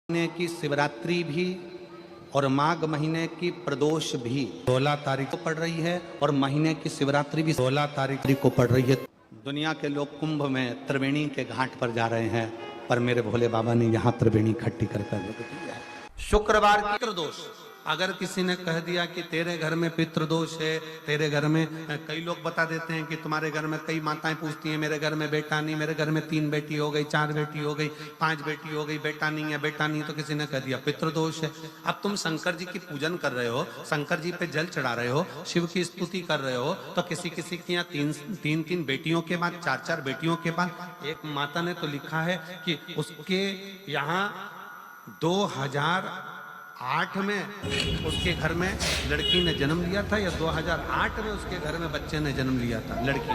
महीने की शिवरात्रि भी और माघ महीने की प्रदोष भी 16 तारीख को पड़ रही है और महीने की शिवरात्रि भी 16 तारीख को पड़ रही है। दुनिया के लोग कुंभ में त्रिवेणी के घाट पर जा रहे हैं, पर मेरे भोले बाबा ने यहाँ त्रिवेणी इकट्ठी कर दी है। शुक्रवार की पितृदोष, अगर किसी ने कह दिया कि तेरे घर में पितृदोष है, तेरे घर में, कई लोग बता देते हैं कि तुम्हारे घर में, कई माताएं पूछती हैं मेरे घर में बेटा नहीं, मेरे घर में 3 बेटी हो गई, 4 बेटी हो गई, 5 बेटी हो गई, बेटा नहीं है, बेटा नहीं, तो किसी ने कह दिया पितृदोष है। अब तुम शंकर जी की पूजन कर रहे हो, शंकर जी पे जल चढ़ा रहे हो, शिव की स्तुति कर रहे हो, तो किसी किसी की यहाँ 3 बेटियों के बाद, 4 बेटियों के बाद, एक माता ने तो लिखा है कि उसके यहाँ 2008 में उसके घर में लड़की ने जन्म लिया था, या 2008 में उसके घर में बच्चे ने जन्म लिया था, लड़की।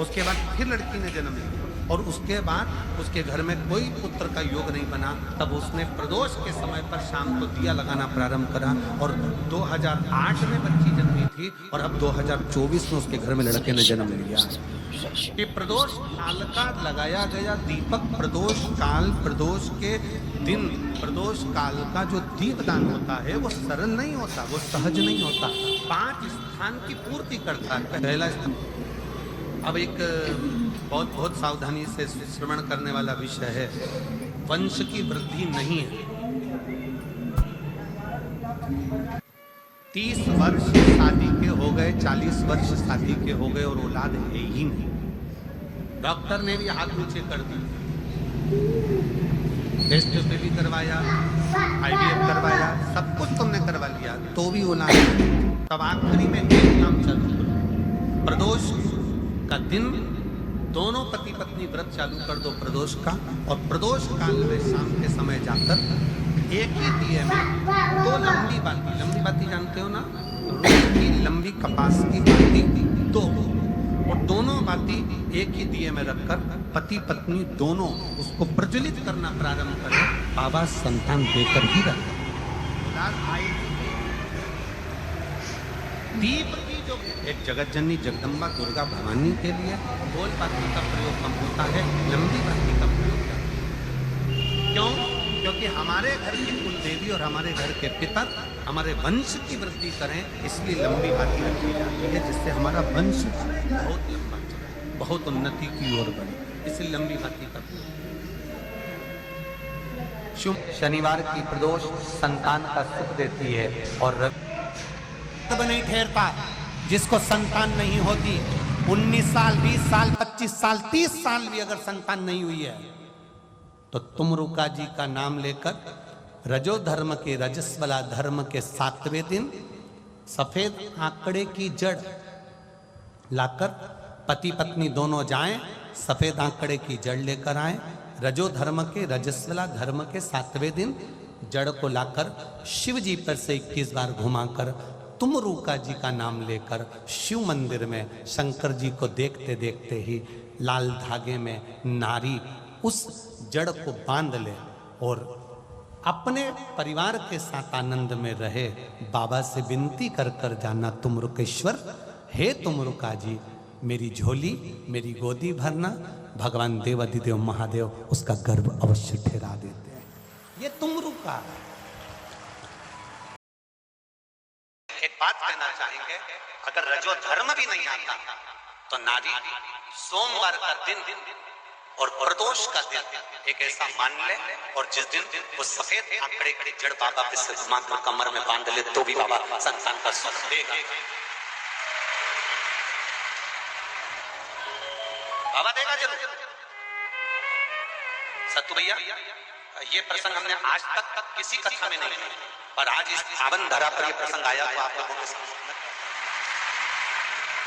उसके बाद फिर लड़की ने जन्म लिया और उसके बाद उसके घर में कोई पुत्र का योग नहीं बना। तब उसने प्रदोष के समय पर शाम को दिया लगाना प्रारंभ करा और 2008 में बच्ची जन्मी थी और अब 2024 में उसके घर में लड़के ने जन्म लिया। कि प्रदोष काल का लगाया गया दीपक, प्रदोष काल, प्रदोष के दिन, प्रदोष काल का जो दीपदान होता है वो सरल नहीं होता, वो सहज नहीं होता, 5 स्थान की पूर्ति करता है। पहला स्थान, अब एक बहुत सावधानी से श्रवण करने वाला विषय है, वंश की वृद्धि नहीं है। 30 वर्ष शादी के हो गए, 40 वर्ष शादी के हो गए और औलाद है ही नहीं। डॉक्टर ने भी हाथ ऊंचे कर दिए, टेस्ट पे भी करवाया, IVF करवाया, सब कुछ तुमने करवा लिया, तो भी औलाद नहीं। तब आखिरी में एक काम चालू करो, प्रदोष का दिन दोनों पति पत्नी व्रत चालू कर दो प्रदोष का, और प्रदोष काल में शाम के समय जाकर एक ही दिए में 2 लंबी बाती जानते हो ना, रोज की लंबी कपास की बाती 2, और दोनों बाती एक ही दिए में रखकर पति पत्नी दोनों उसको प्रज्वलित करना प्रारंभ करें। बाबा संतान देकर ही रखें। दीप की जो एक जगत जननी जगदम्बा दुर्गा भवानी के लिए गोल बाती का प्रयोग कम होता है, लंबी बाती का प्रयोग क्यों? क्योंकि हमारे घर की कुल देवी और हमारे घर के पितर हमारे वंश की वृद्धि करें, इसलिए लंबी बाती रखी जाती है, जिससे हमारा वंश बहुत लंबा चले, बहुत उन्नति की ओर बढ़े, इसलिए लंबी बाती का। शुभ शनिवार की प्रदोष संतान का सुख देती है और नहीं ठहरता। जिसको संतान नहीं होती, 19 साल, 20 साल, 25 साल, 30 साल भी अगर संतान नहीं हुई है, तो तुमरुका जी का नाम लेकर रजो धर्म के, रजस्वला धर्म के 7वें दिन सफेद आंकड़े की जड़ लाकर पति पत्नी दोनों जाएं, सफेद आंकड़े की जड़ लेकर आए, रजो धर्म के, रजस्वला धर्म के 7वें दिन जड़ को लाकर शिव जी पर से 21 बार घुमाकर तुमरुका जी का नाम लेकर शिव मंदिर में शंकर जी को देखते देखते ही लाल धागे में नारी उस जड़ को बांध ले और अपने परिवार के साथ आनंद में रहे। बाबा से विनती कर कर जाना, तुमरुकेश्वर, हे तुमरुका जी, मेरी झोली, मेरी गोदी भरना। भगवान देवाधिदेव महादेव उसका गर्भ अवश्य ठहरा देते हैं। ये तुमरुका। एक बात कहना चाहेंगे, अगर रजो धर्म भी नहीं आता तो नारी सोमवार का दिन और प्रदोष का दिन एक ऐसा मान ले, और जिस दिन वो सफेद आंकड़े की जड़ बाबा पे से घुमाकर कमर में बांध ले, तो भी बाबा संतान का सुख देगा। बाबा देगा जरूर। सत्तू भैया, ये प्रसंग हमने आज तक किसी कथा में नहीं सुना, पर आज इस पावन धरा पर ये प्रसंग आया तो आप लोगों के सामने।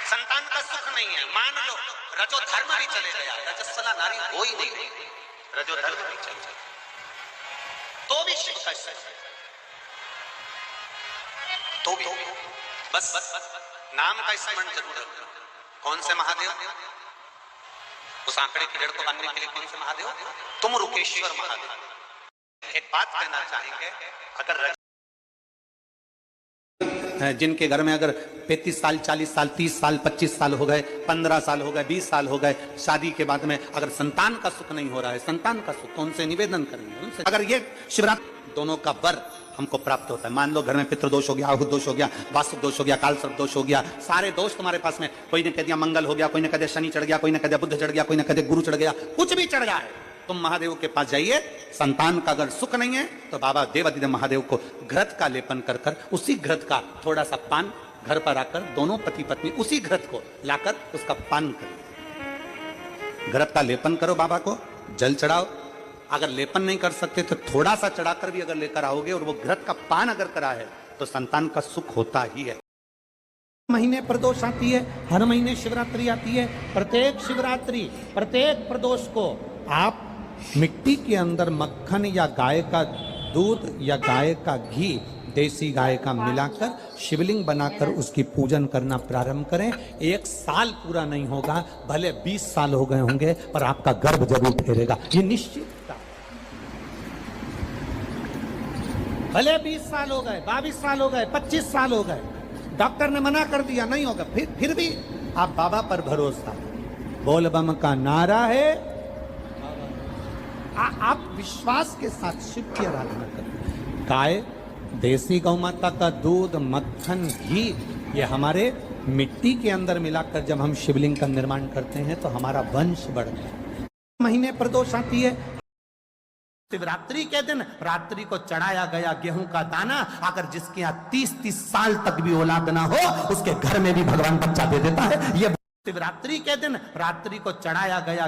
संतान का सुख नहीं है, मान लो रजो धर्म भी चले गया, रजस्वला नारी हो ही नहीं, रजो धर्म भी चले गया, तो भी शिव का सुख, तो भी बस नाम का स्मरण जरूर रखना। कौन से महादेव? उस आंकड़े की जड़ को बांधने के लिए कौन से महादेव? तुमरुकेश्वर महादेव। एक बात कहना चाहेंगे, अगर जिनके घर में अगर 35 साल, 40 साल, 30 साल, 25 साल हो गए, 15 साल हो गए, 20 साल हो गए, शादी के बाद में अगर संतान का सुख नहीं हो रहा है, संतान का सुख, तो उनसे निवेदन करेंगे, उनसे अगर ये शिवरात्रि दोनों का वर हमको प्राप्त होता है। मान लो घर में पितृदोष हो गया, आहु दोष हो गया, वास्तु दोष हो गया, काल सर्प दोष हो गया, सारे दोष तुम्हारे पास में, कोई ने कह दिया मंगल हो गया, कोई ने कह दिया शनि चढ़ गया, कोई ने कह दिया बुध चढ़ गया, कोई ने कह दिया गुरु चढ़ गया, कुछ भी चढ़ गया है, तुम महादेव के पास जाइए। संतान का अगर सुख नहीं है तो बाबा देवाधिदेव महादेव को घृत का लेपन कर कर, उसी घृत का थोड़ा सा पान घर पर आकर दोनों पति पत्नी उसी घृत को लाकर उसका पान करो। घृत का लेपन करो, बाबा को जल चढ़ाओ। अगर लेपन नहीं कर सकते तो थोड़ा सा चढ़ाकर भी अगर लेकर आओगे और वो घृत का पान अगर करा है तो संतान का सुख होता ही है। महीने प्रदोष आती है, हर महीने शिवरात्रि आती है। प्रत्येक शिवरात्रि, प्रत्येक प्रदोष को आप मिट्टी के अंदर मक्खन या गाय का दूध या गाय का घी, देसी गाय का मिलाकर शिवलिंग बनाकर उसकी पूजन करना प्रारंभ करें। 1 साल पूरा नहीं होगा, भले 20 साल हो गए होंगे, पर आपका गर्भ जरूर ठहरेगा, ये निश्चित। भले 20 साल हो गए, 22 साल हो गए, 25 साल हो गए, डॉक्टर ने मना कर दिया नहीं होगा, फिर भी आप बाबा पर भरोसा, बोल बम का नारा है। आप विश्वास के साथ शिव की आराधना करें। गाय, देसी गौ माता का दूध, मक्खन, घी, ये हमारे मिट्टी के अंदर मिलाकर जब हम शिवलिंग का निर्माण करते हैं तो हमारा वंश बढ़ता है। महीने प्रदोष आती है, शिवरात्रि के दिन रात्रि को चढ़ाया गया गेहूं का दाना, अगर जिसके यहाँ 30-30 साल तक भी औलाद ना हो, उसके घर में भी भगवान बच्चा दे देता है। ये शिवरात्रि के दिन रात्रि को चढ़ाया गया